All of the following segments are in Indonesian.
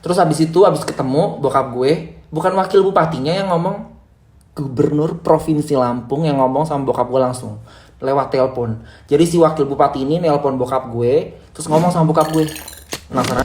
Terus habis ketemu bokap gue, bukan wakil bupatinya yang ngomong, gubernur provinsi Lampung yang ngomong sama bokap gue langsung lewat telepon. Jadi si wakil bupati ini nelpon bokap gue, terus ngomong sama bokap gue. Penasaran?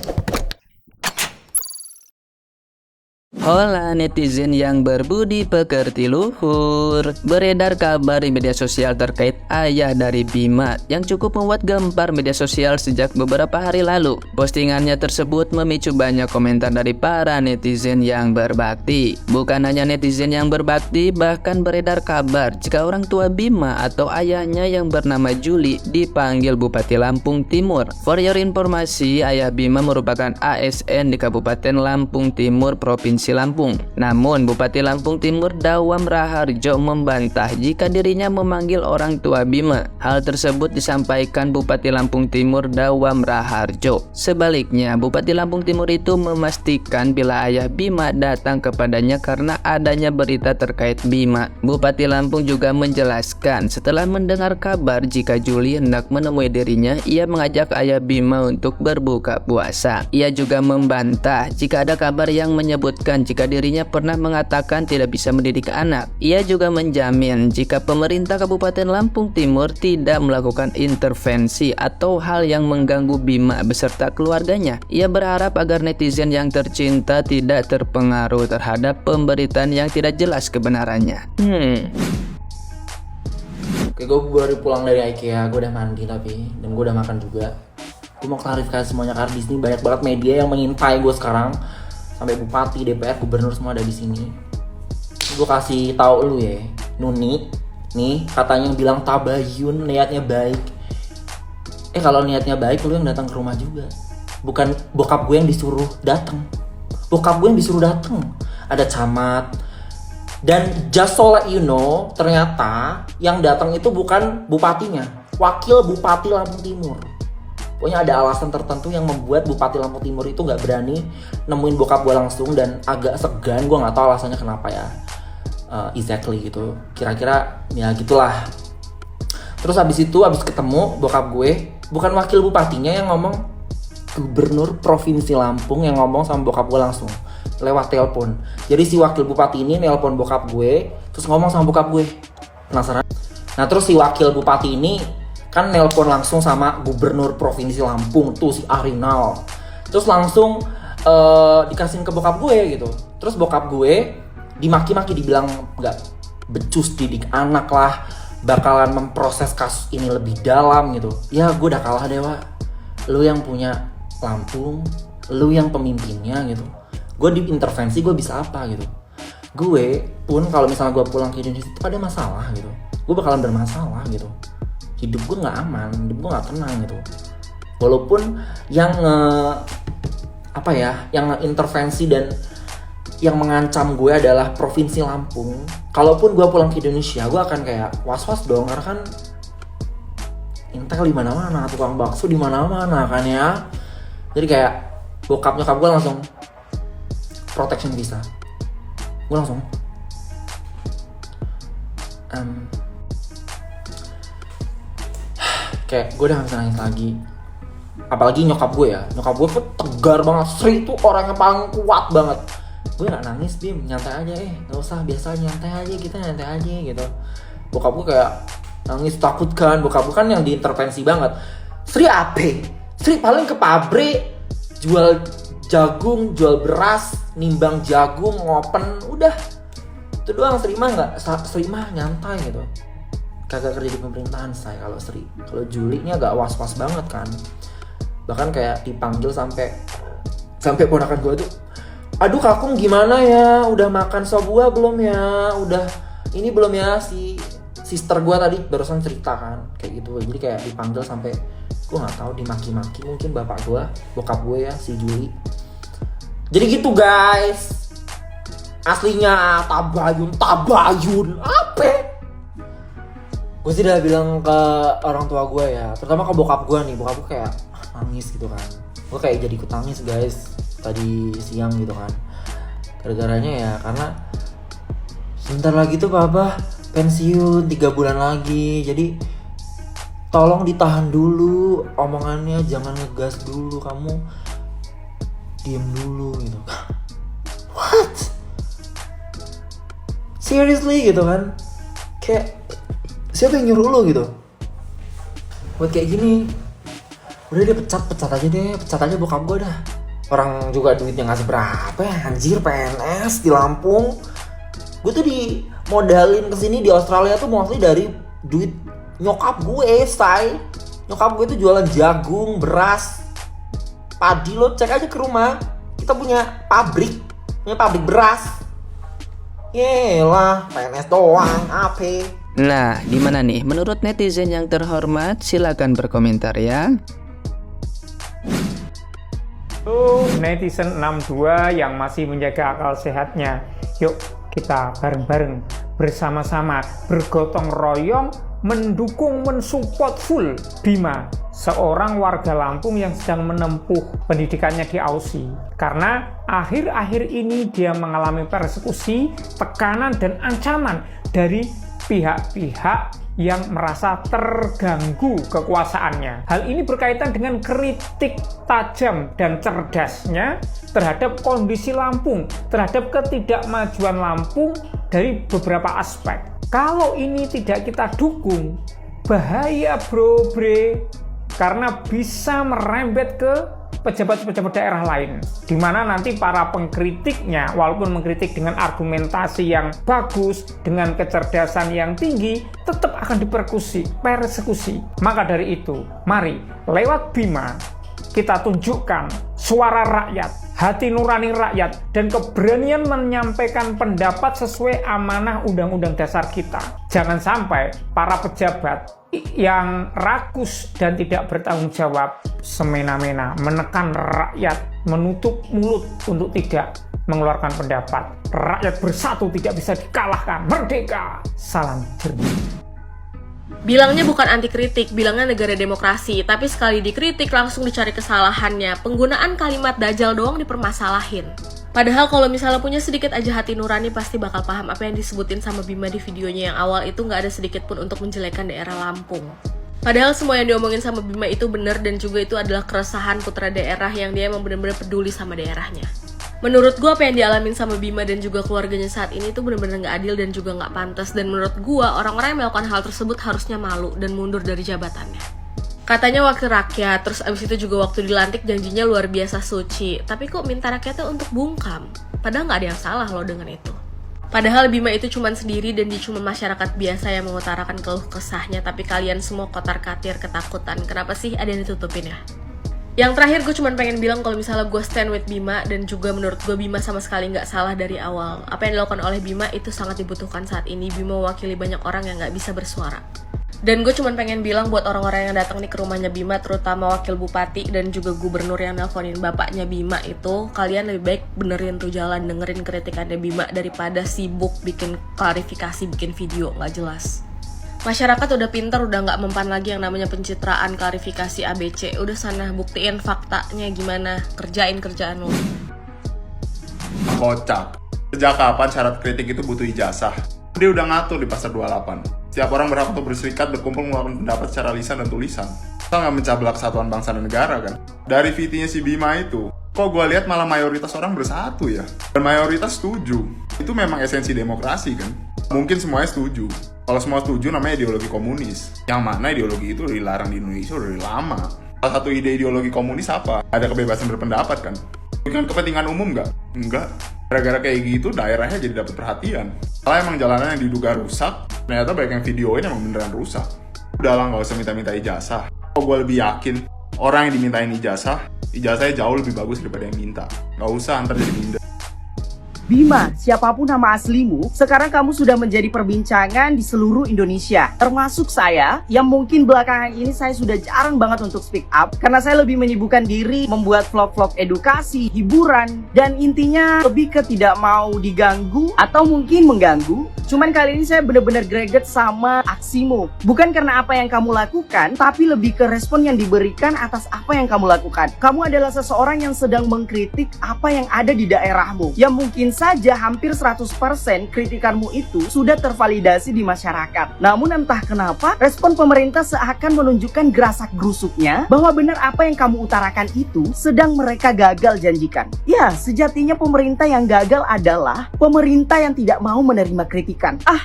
Hola netizen yang berbudi pekerti luhur. Beredar kabar di media sosial terkait ayah dari Bima yang cukup membuat gempar media sosial sejak beberapa hari lalu. Postingannya tersebut memicu banyak komentar dari para netizen yang berbakti. Bukan hanya netizen yang berbakti, bahkan beredar kabar jika orang tua Bima atau ayahnya yang bernama Juli dipanggil Bupati Lampung Timur. For your informasi, ayah Bima merupakan ASN di Kabupaten Lampung Timur, Provinsi Lampung. Namun Bupati Lampung Timur Dawam Raharjo membantah jika dirinya memanggil orang tua Bima. Hal tersebut disampaikan Bupati Lampung Timur Dawam Raharjo. Sebaliknya, Bupati Lampung Timur itu memastikan bila ayah Bima datang kepadanya karena adanya berita terkait Bima. Bupati Lampung juga menjelaskan setelah mendengar kabar jika Juli hendak menemui dirinya, ia mengajak ayah Bima untuk berbuka puasa. Ia juga membantah jika ada kabar yang menyebutkan jika dirinya pernah mengatakan tidak bisa mendidik anak. Ia juga menjamin jika pemerintah Kabupaten Lampung Timur tidak melakukan intervensi atau hal yang mengganggu Bima beserta keluarganya. Ia berharap agar netizen yang tercinta tidak terpengaruh terhadap pemberitaan yang tidak jelas kebenarannya. Oke, gue baru pulang dari IKEA, gue udah mandi dan gue udah makan juga. Gue mau klarifikasi semuanya karena di sini banyak banget media yang mengintai gue sekarang. Sampai bupati, DPR, gubernur semua ada di sini. Gue kasih tahu lu ya, Nuni, nih katanya yang bilang tabayun niatnya baik. Kalau niatnya baik, lu yang datang ke rumah juga. Bukan bokap gue yang disuruh datang. Bokap gue yang disuruh datang. Ada camat. Dan just so let you know, ternyata yang datang itu bukan bupatinya, wakil bupati Lampung Timur. Pokoknya ada alasan tertentu yang membuat Bupati Lampung Timur itu gak berani nemuin bokap gue langsung dan agak segan. Gue gak tahu alasannya kenapa ya, exactly gitu. Kira-kira ya gitulah. Terus habis ketemu bokap gue, bukan wakil bupatinya yang ngomong, gubernur provinsi Lampung yang ngomong sama bokap gue langsung lewat telepon. Jadi si wakil bupati ini nelpon bokap gue, terus ngomong sama bokap gue. Penasaran? Nah terus si wakil bupati ini kan nelpon langsung sama gubernur provinsi Lampung tuh si Arinal. Terus langsung dikasihin ke bokap gue gitu. Terus bokap gue dimaki-maki, dibilang nggak becus didik anak lah, bakalan memproses kasus ini lebih dalam gitu. Ya gue udah kalah dewa. Lu yang punya Lampung, lu yang pemimpinnya gitu. Gue diintervensi, gue bisa apa gitu. Gue pun kalau misalnya gue pulang ke Indonesia itu ada masalah gitu, gue bakalan bermasalah gitu. Hidup gue nggak aman, hidup gue nggak tenang gitu. Walaupun yang yang intervensi dan yang mengancam gue adalah provinsi Lampung. Kalaupun gue pulang ke Indonesia, gue akan kayak was-was dong, karena kan intel di mana-mana, tukang bakso di mana-mana kan ya. Jadi kayak bokap nyokap gue langsung protection visa. Gue langsung kayak gue udah gak bisa nangis lagi. Apalagi nyokap gue ya, nyokap gue tuh tegar banget. Sri tuh orang yang paling kuat banget. Gue gak nangis, Bim, nyantai aja, gak usah, biasa nyantai aja, kita nyantai aja gitu. Bokap gue kayak nangis, takut kan. Bokap gue kan yang diintervensi banget. Sri apa? Sri paling ke pabrik, jual jagung, jual beras, nimbang jagung, ngopen, udah. Itu doang. Sri mah nyantai gitu. Kagak kerja di pemerintahan saya kalau Sri. Kalau Juli nya agak was-was banget kan. Bahkan kayak dipanggil sampai ponakan gue tuh, aduh kakung gimana ya, udah makan sop buah belum ya, udah ini belum ya. Si sister gue tadi barusan cerita kan kayak gitu. Jadi kayak dipanggil sampai gue nggak tahu, dimaki-maki mungkin bapak gue, bokap gue ya, si Juli. Jadi gitu guys, aslinya tabayun apa? Gue sih udah bilang ke orang tua gue ya, terutama ke bokap gue nih. Bokap gue kayak nangis gitu kan. Gue kayak jadi ikut nangis guys tadi siang gitu kan. Gara-garanya ya karena sebentar lagi tuh papa pensiun, 3 bulan lagi. Jadi tolong ditahan dulu omongannya, jangan ngegas dulu. Kamu diem dulu gitu. What? Seriously gitu kan? Kayak siapa yang nyuruh lu gitu buat kayak gini? Udah dia pecat aja bokap gue dah. Orang juga duitnya nggak seberapa ya, anjir, PNS di Lampung. Gue tuh dimodalin kesini di Australia tuh mostly dari duit nyokap gue, say. Nyokap gue tuh jualan jagung, beras, padi. Lo cek aja ke rumah, kita punya pabrik beras. Yelah, PNS doang, apa? Nah, gimana nih menurut netizen yang terhormat? Silakan berkomentar ya. Netizen 62 yang masih menjaga akal sehatnya, yuk kita bareng-bareng bersama-sama bergotong royong mendukung, mensupport full Bima, seorang warga Lampung yang sedang menempuh pendidikannya di Aussie. Karena akhir-akhir ini dia mengalami persekusi, tekanan, dan ancaman dari pihak-pihak yang merasa terganggu kekuasaannya. Hal ini berkaitan dengan kritik tajam dan cerdasnya terhadap kondisi Lampung, terhadap ketidakmajuan Lampung dari beberapa aspek. Kalau ini tidak kita dukung, bahaya bro, karena bisa merembet ke pejabat-pejabat daerah lain, di mana nanti para pengkritiknya, walaupun mengkritik dengan argumentasi yang bagus, dengan kecerdasan yang tinggi, tetap akan persekusi. Maka dari itu, mari lewat Bima kita tunjukkan suara rakyat, hati nurani rakyat, dan keberanian menyampaikan pendapat sesuai amanah Undang-Undang Dasar kita. Jangan sampai para pejabat yang rakus dan tidak bertanggung jawab semena-mena menekan rakyat, menutup mulut untuk tidak mengeluarkan pendapat. Rakyat bersatu tidak bisa dikalahkan. Merdeka! Salam jernih. Bilangnya bukan anti kritik, bilangnya negara demokrasi, tapi sekali dikritik langsung dicari kesalahannya. Penggunaan kalimat dajal doang dipermasalahin. Padahal kalau misalnya punya sedikit aja hati nurani pasti bakal paham apa yang disebutin sama Bima di videonya yang awal itu nggak ada sedikit pun untuk menjelekan daerah Lampung. Padahal semua yang diomongin sama Bima itu benar dan juga itu adalah keresahan putra daerah yang dia emang benar-benar peduli sama daerahnya. Menurut gue apa yang dialamin sama Bima dan juga keluarganya saat ini tuh benar-benar nggak adil dan juga nggak pantas. Dan menurut gue orang-orang yang melakukan hal tersebut harusnya malu dan mundur dari jabatannya. Katanya wakil rakyat, terus abis itu juga waktu dilantik janjinya luar biasa suci. Tapi kok minta rakyatnya untuk bungkam? Padahal nggak ada yang salah loh dengan itu. Padahal Bima itu cuma sendiri dan dia cuma masyarakat biasa yang mengutarakan keluh kesahnya. Tapi kalian semua kotar-katir ketakutan. Kenapa sih ada yang ditutupin ya? Yang terakhir gue cuma pengen bilang kalau misalnya gue stand with Bima dan juga menurut gue Bima sama sekali nggak salah dari awal. Apa yang dilakukan oleh Bima itu sangat dibutuhkan saat ini. Bima mewakili banyak orang yang nggak bisa bersuara. Dan gue cuma pengen bilang buat orang-orang yang datang nih ke rumahnya Bima, terutama wakil bupati dan juga gubernur yang nelponin bapaknya Bima itu, kalian lebih baik benerin tuh jalan, dengerin kritikannya Bima daripada sibuk bikin klarifikasi, bikin video nggak jelas. Masyarakat udah pintar, udah nggak mempan lagi yang namanya pencitraan, klarifikasi ABC. Udah sana buktiin faktanya gimana, kerjain kerjaan lo. Kocak. Sejak kapan syarat kritik itu butuh ijazah? Dia udah ngatur di pasal 28. Setiap orang berhak untuk berserikat, berkumpul, mengeluarkan pendapat secara lisan dan tulisan. Kita nggak mencaplak kesatuan bangsa dan negara kan? Dari VT-nya si Bima itu, kok gue lihat malah mayoritas orang bersatu ya? Dan mayoritas setuju. Itu memang esensi demokrasi kan? Mungkin semuanya setuju. Kalau semua setuju namanya ideologi komunis. Yang mana ideologi itu dilarang di Indonesia udah dari lama. Salah satu ide ideologi komunis apa? Ada kebebasan berpendapat kan? Bukan kepentingan umum nggak? Enggak. Gara-gara kayak gitu daerahnya jadi dapat perhatian. Kalau emang jalanan yang diduga rusak, ternyata banyak yang videoin emang beneran rusak. Udah lah, nggak usah minta-minta ijazah. Kok gue lebih yakin orang yang dimintain ijazahnya jauh lebih bagus daripada yang minta. Nggak usah antar jadi minder. Bima, siapapun nama aslimu, sekarang kamu sudah menjadi perbincangan di seluruh Indonesia. Termasuk saya, yang mungkin belakangan ini saya sudah jarang banget untuk speak up. Karena saya lebih menyibukkan diri membuat vlog-vlog edukasi, hiburan, dan intinya lebih ke tidak mau diganggu atau mungkin mengganggu Cuman kali ini saya bener-bener greget sama aksimu. Bukan karena apa yang kamu lakukan, tapi lebih ke respon yang diberikan atas apa yang kamu lakukan. Kamu adalah seseorang yang sedang mengkritik apa yang ada di daerahmu. Yang mungkin saja hampir 100% kritikanmu itu sudah tervalidasi di masyarakat. Namun entah kenapa, respon pemerintah seakan menunjukkan gerasak-gerusuknya bahwa benar apa yang kamu utarakan itu sedang mereka gagal janjikan. Ya, sejatinya pemerintah yang gagal adalah pemerintah yang tidak mau menerima kritikan.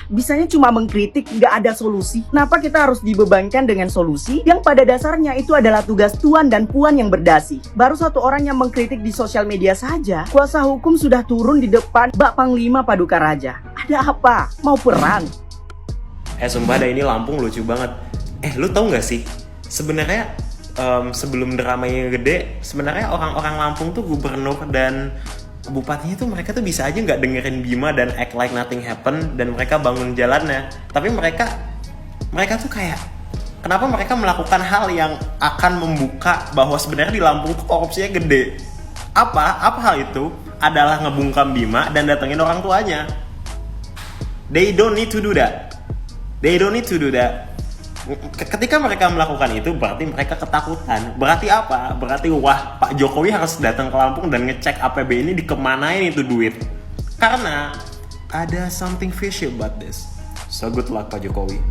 Bisanya cuma mengkritik, nggak ada solusi. Kenapa kita harus dibebankan dengan solusi yang pada dasarnya itu adalah tugas tuan dan puan yang berdasi? Baru satu orang yang mengkritik di sosial media saja, kuasa hukum sudah turun di depan Bak Panglima Paduka Raja. Ada apa? Mau perang? Sumpah dah, ini Lampung lucu banget. Lu tau gak sih? Sebenarnya sebelum dramanya gede, sebenarnya orang-orang Lampung tuh gubernur dan bupatinya tuh mereka tuh bisa aja nggak dengerin Bima dan act like nothing happen dan mereka bangun jalannya. Tapi mereka tuh kayak, kenapa mereka melakukan hal yang akan membuka bahwa sebenarnya di Lampung tuh korupsinya gede? Apa hal itu? Adalah ngebungkam Bima dan datengin orang tuanya. They don't need to do that. Ketika mereka melakukan itu berarti mereka ketakutan. Berarti apa? Berarti wah, Pak Jokowi harus datang ke Lampung dan ngecek APB ini dikemanain itu duit. Karena ada something fishy about this. So good luck Pak Jokowi.